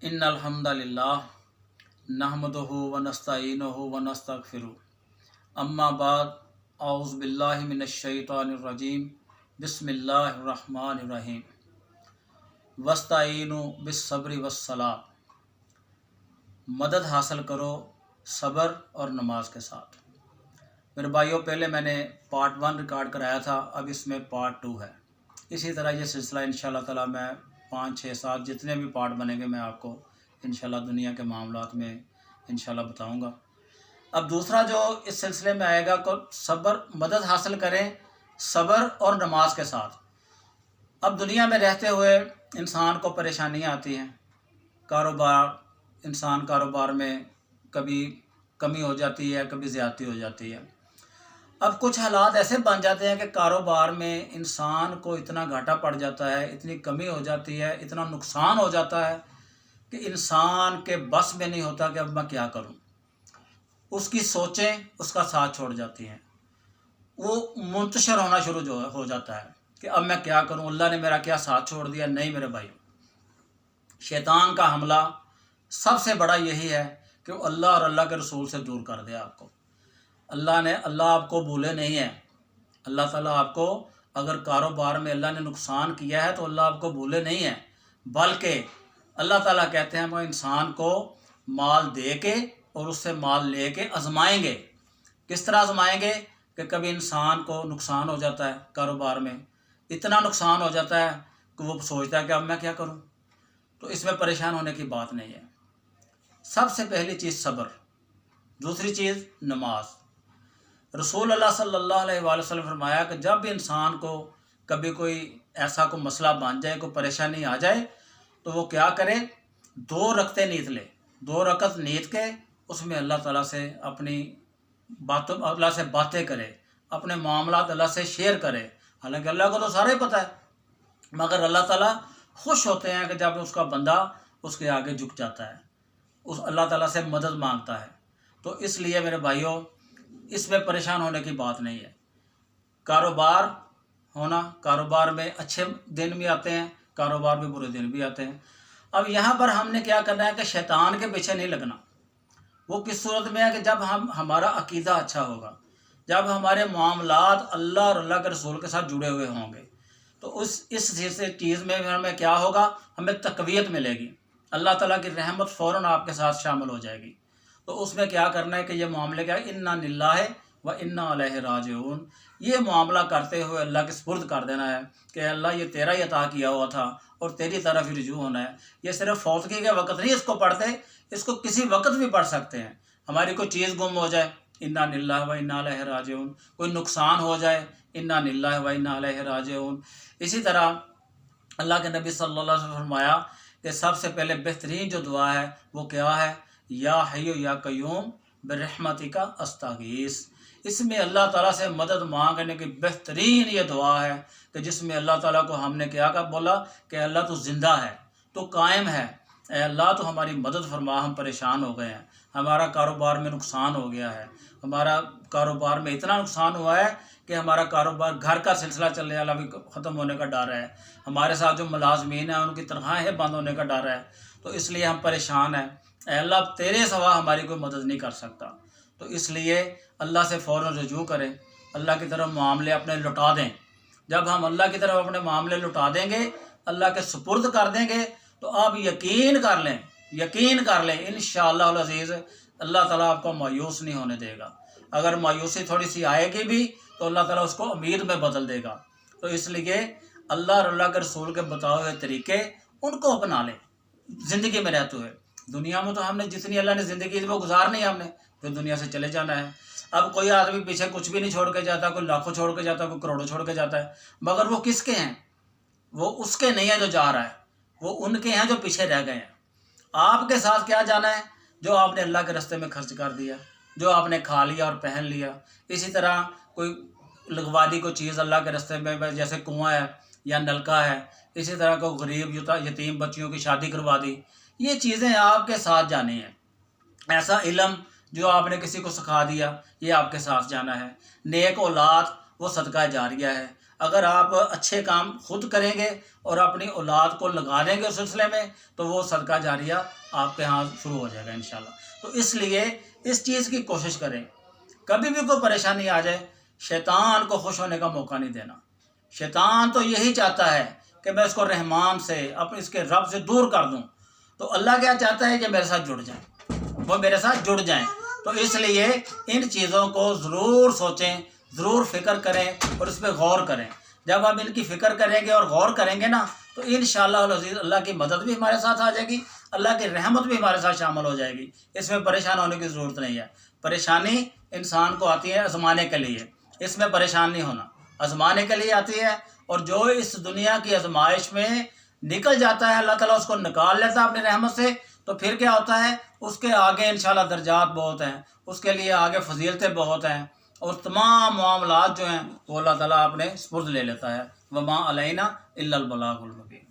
इन्नल हम्दलिल्लाह नहमदुहु व नस्तईनुहु व नस्तगफिरुहु अम्मा बाद औज़ु बिल्लाहि मिनश शैतानिर रजीम बिस्मिल्लाहिर रहमानिर रहीम वस्तईनु बिस्सब्रि वस्सलाह। मदद हासिल करो सब्र और नमाज के साथ। मेरे भाइयों, पहले मैंने पार्ट 1 रिकॉर्ड कराया था, अब इसमें पार्ट 2 है। इसी तरह ये सिलसिला इंशाल्लाह ताला मैं 5, 6, 7 जितने भी पार्ट बनेंगे मैं आपको इंशाल्लाह दुनिया के मामलात में इंशाल्लाह बताऊंगा। अब दूसरा जो इस सिलसिले में आएगा को सब्र, मदद हासिल करें सब्र और नमाज के साथ। अब दुनिया में रहते हुए इंसान को परेशानियां आती हैं। कारोबार में कभी कमी हो जाती है, कभी ज़्यादती हो जाती है। अब कुछ हालात ऐसे बन जाते हैं कि कारोबार में इंसान को इतना घाटा पड़ जाता है, इतनी कमी हो जाती है, इतना नुकसान हो जाता है कि इंसान के बस में नहीं होता कि अब मैं क्या करूं। उसकी सोचें उसका साथ छोड़ जाती हैं। वो मुंतशिर होना शुरू हो जाता है कि अब मैं क्या करूं, अल्लाह ने मेरा क्या साथ छोड़ दिया। नहीं मेरे भाई, शैतान का हमला सबसे बड़ा यही है कि वो अल्लाह और अल्लाह के रसूल से दूर कर दे आपको। अल्लाह आपको भूले नहीं है। अल्लाह ताला आपको, अगर कारोबार में अल्लाह ने नुकसान किया है तो अल्लाह आपको भूले नहीं है, बल्कि अल्लाह ताला कहते हैं वो इंसान को माल दे के और उससे माल ले के आजमाएंगे। किस तरह आजमाएंगे कि कभी इंसान को नुकसान हो जाता है, कारोबार में इतना नुकसान हो जाता है कि वो सोचता है कि अब मैं क्या करूं। तो इसमें परेशान होने की बात नहीं है। सबसे पहली चीज़ सब्र, दूसरी चीज़ नमाज। रसूल अल्लाह सल्लल्लाहु अलैहि वसल्लम फरमाया कि जब भी इंसान को कभी कोई ऐसा कोई मसला बन जाए, कोई परेशानी आ जाए, तो वो क्या करे, 2 रकते नीयत ले। 2 रकत नीयत के उसमें अल्लाह ताला से अपनी अल्लाह से बातें करे, अपने मामलात अल्लाह से शेयर करे। हालांकि अल्लाह को तो सारा ही पता है, मगर अल्लाह ताला खुश होते हैं कि जब उसका बंदा उसके आगे झुक जाता है, उस अल्लाह ताला से मदद मांगता है। तो इसलिए मेरे भाइयों, इसमें परेशान होने की बात नहीं है। कारोबार में अच्छे दिन भी आते हैं, कारोबार में बुरे दिन भी आते हैं। अब यहाँ पर हमने क्या करना है कि शैतान के पीछे नहीं लगना। वो किस सूरत में है कि जब हमारा अकीदा अच्छा होगा, जब हमारे मामलात अल्लाह और अल्लाह के रसूल के साथ जुड़े हुए होंगे, तो इस चीज़ में हमें क्या होगा, हमें तक़वियत मिलेगी। अल्लाह ताला की रहमत फ़ौरन आपके साथ शामिल हो जाएगी। तो उसमें क्या करना है कि ये मामले क्या, इन्ना लिल्लाहि व इन्ना अलैहि राजिऊन, ये मामला करते हुए अल्लाह के सुपुर्द कर देना है कि अल्लाह ये तेरा ही अता किया हुआ था और तेरी तरफ ही रुजू होना है। ये सिर्फ फौतगी के वक्त नहीं इसको पढ़ते, इसको किसी वक्त भी पढ़ सकते हैं। हमारी कोई चीज़ गुम हो जाए, इन्ना लिल्लाहि व इन्ना अलैहि राजिऊन। कोई नुकसान हो जाए, इन्ना लिल्लाहि व इन्ना अलैहि राजिऊन। इसी तरह अल्लाह के नबी सल्लल्लाहु अलैहि वसल्लम फरमाया कि सबसे पहले बेहतरीन जो दुआ है वो क्या है, या हय्यु या कय्यूम बिरहमतिका अस्तगीस। इसमें अल्लाह ताला से मदद मांगने की बेहतरीन ये दुआ है कि जिसमें अल्लाह ताला को हमने क्या बोला कि अल्लाह तो ज़िंदा है, तो कायम है, ए अल्लाह तो हमारी मदद फरमा, हम परेशान हो गए हैं, हमारा कारोबार में नुकसान हो गया है, हमारा कारोबार में इतना नुकसान हुआ है कि हमारा कारोबार, घर का सिलसिला चलने वाला भी ख़त्म होने का डर है, हमारे साथ जो मुलाजमीन हैं उनकी तनख्वाहें बंद होने का डर है, तो इसलिए हम परेशान हैं। अल्लाह तेरे सिवा हमारी कोई मदद नहीं कर सकता। तो इसलिए अल्लाह से फ़ौरन रुजू करें, अल्लाह की तरफ मामले अपने लौटा दें। जब हम अल्लाह की तरफ अपने मामले लौटा देंगे, अल्लाह के सुपुर्द कर देंगे, तो आप यकीन कर लें इंशाअल्लाह अज़ीज़ अल्लाह ताला आपको मायूस नहीं होने देगा। अगर मायूसी थोड़ी सी आएगी भी तो अल्लाह ताला उसको उम्मीद में बदल देगा। तो इसलिए अल्लाह और अल्लाह के रसूल के बताए हुए तरीके उनको अपना लें ज़िंदगी में रहते हुए। दुनिया में तो हमने जितनी अल्लाह ने ज़िंदगी वो गुजारनी है, हमने फिर दुनिया से चले जाना है। अब कोई आदमी पीछे कुछ भी नहीं छोड़ के जाता, कोई लाखों छोड़ के जाता है, कोई करोड़ों छोड़ के जाता है, मगर वो किसके हैं? वो उसके नहीं है जो जा रहा है, वो उनके हैं जो पीछे रह गए हैं। आपके साथ क्या जाना है? जो आपने अल्लाह के रास्ते में खर्च कर दिया, जो आपने खा लिया और पहन लिया। इसी तरह कोई लगवा दी कोई चीज़ अल्लाह के रास्ते में, जैसे कुआं है या नलका है, इसी तरह को गरीब यतीम बच्चियों की शादी करवा दी। ये चीज़ें आपके साथ जानी हैं। ऐसा इल्म जो आपने किसी को सिखा दिया, ये आपके साथ जाना है। नेक औलाद वो सदका जारिया है। اگر آپ اچھے کام خود کریں گے اور اپنی اولاد کو لگا دیں گے اس سلسلے میں تو وہ صدقہ جاریہ آپ کے ہاں شروع ہو جائے گا انشاءاللہ۔ تو اس لیے اس چیز کی کوشش کریں، کبھی بھی کوئی پریشانی آ جائے شیطان کو خوش ہونے کا موقع نہیں دینا۔ شیطان تو یہی چاہتا ہے کہ میں اس کو رحمان سے اپنے اس کے رب سے دور کر دوں، تو اللہ کیا چاہتا ہے کہ میرے ساتھ جڑ جائیں، وہ میرے ساتھ جڑ جائیں۔ تو اس لیے ان چیزوں کو ضرور سوچیں، ضرور فکر کریں اور اس پہ غور کریں۔ جب ہم ان کی فکر کریں گے اور غور کریں گے نا تو انشاءاللہ العزیز اللہ کی مدد بھی ہمارے ساتھ آ جائے گی، اللہ کی رحمت بھی ہمارے ساتھ شامل ہو جائے گی۔ اس میں پریشان ہونے کی ضرورت نہیں ہے۔ پریشانی انسان کو آتی ہے آزمانے کے لیے، اس میں پریشان نہیں ہونا، آزمانے کے لیے آتی ہے، اور جو اس دنیا کی آزمائش میں نکل جاتا ہے اللہ تعالیٰ اس کو نکال لیتا ہے اپنی رحمت سے، تو پھر کیا ہوتا ہے اس کے آگے انشاءاللہ درجات بہت ہیں، اس کے لیے آگے فضیلتیں بہت ہیں، اور تمام معاملات جو ہیں وہ اللہ تعالیٰ اپنے سپرد لے لیتا ہے۔ وما علینا الا البلاغ المبین۔